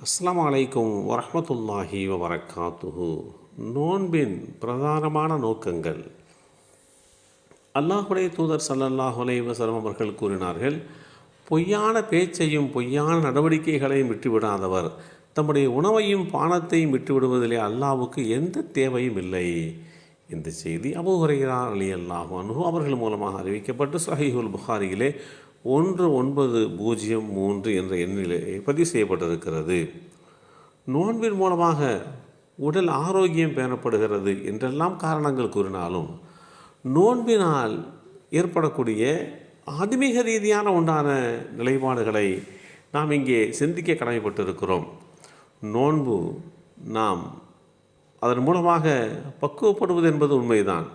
அஸ்ஸலாமு அலைக்கும் வரஹ்மத்துல்லாஹி வபரகாத்துஹு. நோன்பின் பிரதானமான நோக்கங்கள். அல்லாஹுடைய தூதர் ஸல்லல்லாஹு அலைஹி வஸல்லம் அவர்கள் கூறினார்கள், பொய்யான பேச்சையும் பொய்யான நடவடிக்கைகளையும் விட்டுவிடாதவர் தம்முடைய உணவையும் பானத்தையும் விட்டுவிடுவதிலே அல்லாஹ்வுக்கு எந்த தேவையும் இல்லை. இந்த செய்தி அபூ ஹுரைரா ரலியல்லாஹு அன்ஹு அவர்கள் மூலமாக அறிவிக்கப்பட்டு ஸஹீஹுல் புகாரியிலே 1903 என்ற எண்ணிலே பதிவு செய்யப்பட்டிருக்கிறது. நோன்பின் மூலமாக உடல் ஆரோக்கியம் பேணப்படுகிறது என்றெல்லாம் காரணங்கள் கூறினாலும், நோன்பினால் ஏற்படக்கூடிய ஆன்மீக ரீதியான உண்டான நிலைப்பாடுகளை நாம் இங்கே சிந்திக்க கடமைப்பட்டிருக்கிறோம். நோன்பு நாம் அதன் மூலமாக பக்குவப்படுவது என்பது உண்மைதான்.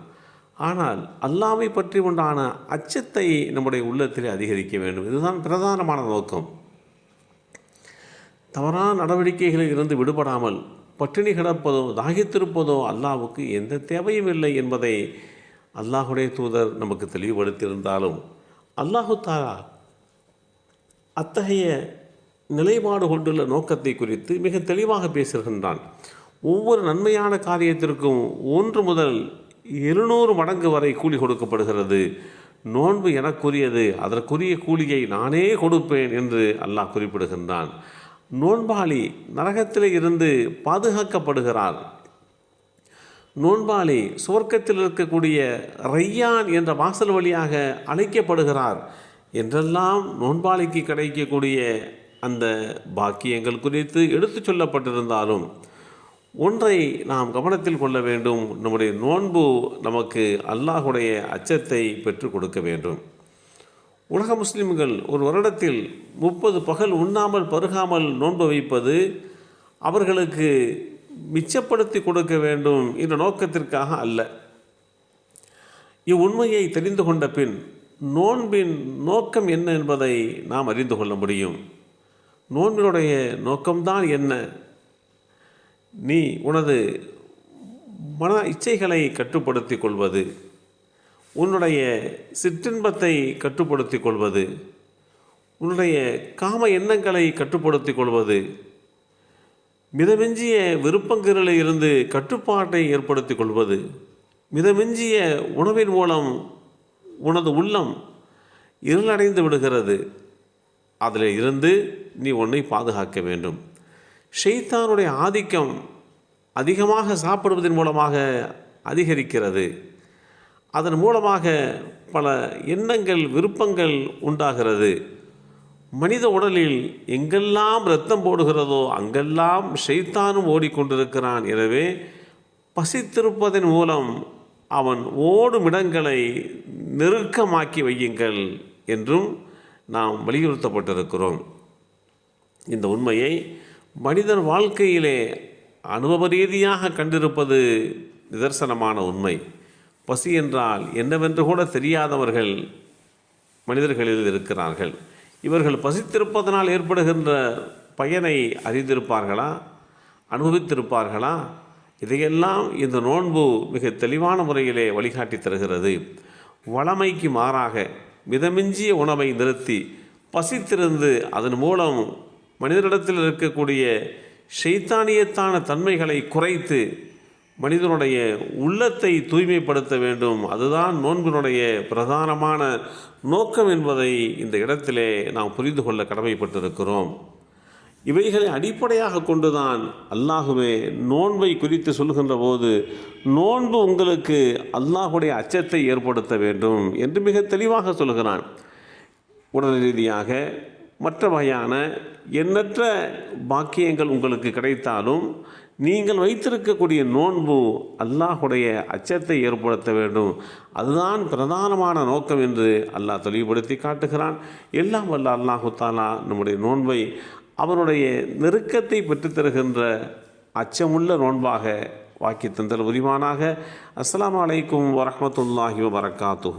ஆனால் அல்லாஹ்வை பற்றி உண்டான அச்சத்தை நம்முடைய உள்ளத்தில் அதிகரிக்க வேண்டும். இதுதான் பிரதானமான நோக்கம். தவறான நடவடிக்கைகளில் இருந்து விடுபடாமல் பட்டினி கிடப்பதோ தாகித்திருப்பதோ அல்லாஹ்வுக்கு எந்த தேவையும் இல்லை என்பதை அல்லாஹுடைய தூதர் நமக்கு தெளிவுபடுத்தியிருந்தாலும், அல்லாஹு தஆலா அத்தகைய நிலைப்பாடு கொண்டுள்ள நோக்கத்தை குறித்து மிக தெளிவாக பேசுகின்றான். ஒவ்வொரு நன்மையான காரியத்திற்கும் 1 முதல் 700 மடங்கு வரை கூலி கொடுக்கப்படுகிறது. நோன்பு எனக்குரியது, அதற்குரிய கூலியை நானே கொடுப்பேன் என்று அல்லாஹ் குறிப்பிடுகின்றான். நோன்பாளி நரகத்திலே இருந்து பாதுகாக்கப்படுகிறார். நோன்பாளி சுவர்க்கத்தில் இருக்கக்கூடிய ரையான் என்ற வாசல் வழியாக அழைக்கப்படுகிறார் என்றெல்லாம் நோன்பாளிக்கு கிடைக்கக்கூடிய அந்த பாக்கியங்கள் குறித்து எடுத்து சொல்லப்பட்டிருந்தாலும், ஒன்றை நாம் கவனத்தில் கொள்ள வேண்டும். நம்முடைய நோன்பு நமக்கு அல்லாஹுடைய அச்சத்தை பெற்றுக் கொடுக்க வேண்டும். உலக முஸ்லிம்கள் ஒரு வருடத்தில் 30 பகல் உண்ணாமல் பருகாமல் நோன்பு வைப்பது அவர்களுக்கு மிச்சப்படுத்தி கொடுக்க வேண்டும் என்ற நோக்கத்திற்காக அல்ல. இவ்வுண்மையை தெரிந்து கொண்ட பின் நோன்பின் நோக்கம் என்ன என்பதை நாம் அறிந்து கொள்ள முடியும். நோன்பினுடைய நோக்கம்தான் என்ன? நீ உனது மன இச்சைகளை கட்டுப்படுத்தி கொள்வது, உன்னுடைய சிற்றின்பத்தை கட்டுப்படுத்தி கொள்வது, உன்னுடைய காம எண்ணங்களை கட்டுப்படுத்தி கொள்வது, மிதமிஞ்சிய விருப்பங்களில் இருந்து கட்டுப்பாட்டை ஏற்படுத்தி கொள்வது, மிதமிஞ்சிய உணவின் மூலம் உனது உள்ளம் இருளடைந்து விடுகிறது. அதில் இருந்து நீ உன்னை பாதுகாக்க வேண்டும். ஷைத்தானுடைய ஆதிக்கம் அதிகமாக சாப்பிடுவதன் மூலமாக அதிகரிக்கிறது. அதன் மூலமாக பல எண்ணங்கள் விருப்பங்கள் உண்டாகிறது. மனித உடலில் எங்கெல்லாம் இரத்தம் போடுகிறதோ அங்கெல்லாம் ஷைத்தானும் ஓடிக்கொண்டிருக்கிறான். எனவே பசித்திருப்பதன் மூலம் அவன் ஓடும் இடங்களை நெருக்கமாக்கி வையுங்கள் என்றும் நாம் வலியுறுத்தப்பட்டிருக்கிறோம். இந்த உண்மையை மனிதர் வாழ்க்கையிலே அனுபவ ரீதியாக கண்டிருப்பது நிதர்சனமான உண்மை. பசி என்றால் என்னவென்று கூட தெரியாதவர்கள் மனிதர்களில் இருக்கிறார்கள். இவர்கள் பசித்திருப்பதனால் ஏற்படுகின்ற பயனை அறிந்திருப்பார்களா, அனுபவித்திருப்பார்களா? இதையெல்லாம் இந்த நோன்பு மிக தெளிவான முறையிலே வழிகாட்டி தருகிறது. வழமைக்கு மாறாக மிதமிஞ்சிய உணவை நிறுத்தி பசித்திருந்து அதன் மூலம் மனிதனிடத்தில் இருக்கக்கூடிய ஷைத்தானியத்தான தன்மைகளை குறைத்து மனிதனுடைய உள்ளத்தை தூய்மைப்படுத்த வேண்டும். அதுதான் நோன்பினுடைய பிரதானமான நோக்கம் என்பதை இந்த இடத்திலே நாம் புரிந்து கொள்ள கடமைப்பட்டிருக்கிறோம். இவைகளை அடிப்படையாக கொண்டுதான் அல்லாஹுவே நோன்பை குறித்து சொல்கின்ற போது, நோன்பு உங்களுக்கு அல்லாஹுடைய அச்சத்தை ஏற்படுத்த வேண்டும் என்று மிக தெளிவாக சொல்கிறான். உடல் ரீதியாக மற்ற வகையான எண்ணற்ற பாக்கியங்கள் உங்களுக்கு கிடைத்தாலும் நீங்கள் வைத்திருக்கக்கூடிய நோன்பு அல்லாஹுடைய அச்சத்தை ஏற்படுத்த வேண்டும். அதுதான் பிரதானமான நோக்கம் என்று அல்லாஹ் தெளிவுபடுத்தி காட்டுகிறான். எல்லாம் வல்ல அல்லாஹு தஆலா நம்முடைய நோன்பை அவனுடைய நெருக்கத்தை பெற்றுத்தருகின்ற அச்சமுள்ள நோன்பாக வாக்கி தந்தல் உரிமானாக. அஸ்ஸலாமு அலைக்கும் வரஹ்மத்துல்லாஹி வபரகாத்துஹு.